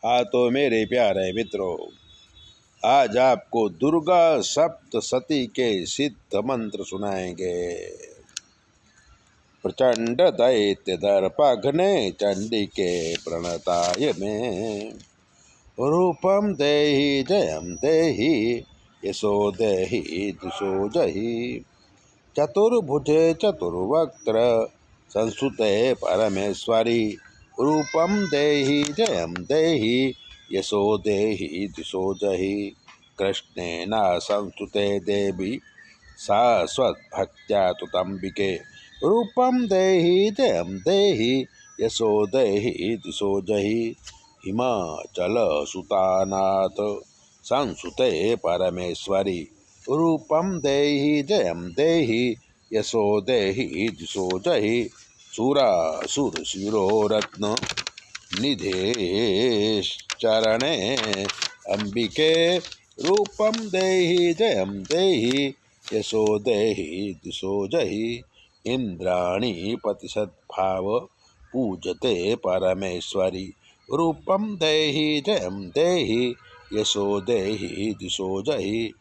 हाँ तो मेरे प्यारे मित्रों, आज आपको दुर्गा सप्तशती के सिद्ध मंत्र सुनाएंगे। प्रचंड दैत्य दर्पघ्ने चंडिके प्रणताय मे, रूपम देहि जयम देहि यशो देहि दिशो जहि, चतुर्भुजे चतुर्वक्त्र संस्तुते परमेश्वरी, रूपम देहि जयम देहि यशो देहि दिशो जहि, कृष्णेन संस्तुते देवी शाश्वतभक्त्या तुतंबिके, रूपम देहि जयम देहि यशो देहि दिशो जहि, हिमाचल सुतानाथ संस्तुते परमेश्वरी, रूपम देहि जयम देहि यशो देहि दिशो जहि, सुरासुर शिरोरत्न निधे चरणे अंबिके, रूपम देहि जयम देहि यशो देहि दिशो जहि, इंद्राणी प्रतिशतभाव पूजते परमेश्वरी, रूपम देहि जयम देहि यशो देहि दिशो जहि,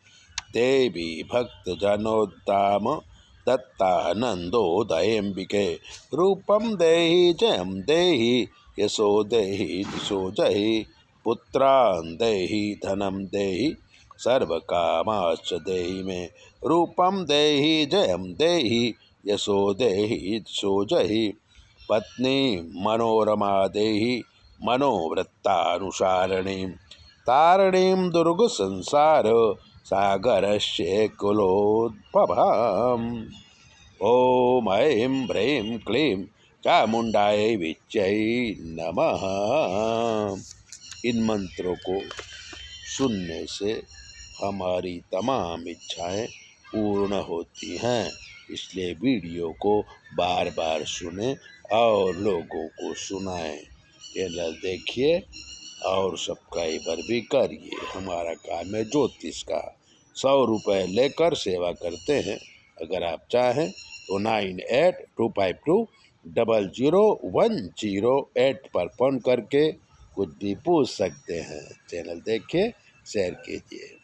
देवी भक्त जनोद्दाम दत्तानंदोदयंबिके, रूपम देहि जयम देहि यशो देहि दिशो जहि, पुत्रान् देहि धनम देहि सर्वकामाश्च देहि मे, रूपम देहि जयम देहि यशो देहि दिशो जहि, पत्नी मनोरमा देहि मनोवृत्तानुसारिणीं, तारिणीं दुर्ग संसार सागरस्य कुलोद्भवाम्। ओम ऐं ह्रीं क्लीं चामुंडाय विच्चै नमः। इन मंत्रों को सुनने से हमारी तमाम इच्छाएं पूर्ण होती हैं, इसलिए वीडियो को बार बार सुनें और लोगों को सुनाएं। चैनल देखिए और सब्सक्राइबर भी करिए। हमारा काम है ज्योतिष का। 100 रुपये लेकर सेवा करते हैं। अगर आप चाहें तो 9825200108 पर फोन करके कुछ भी पूछ सकते हैं। चैनल देखिए, शेयर कीजिए।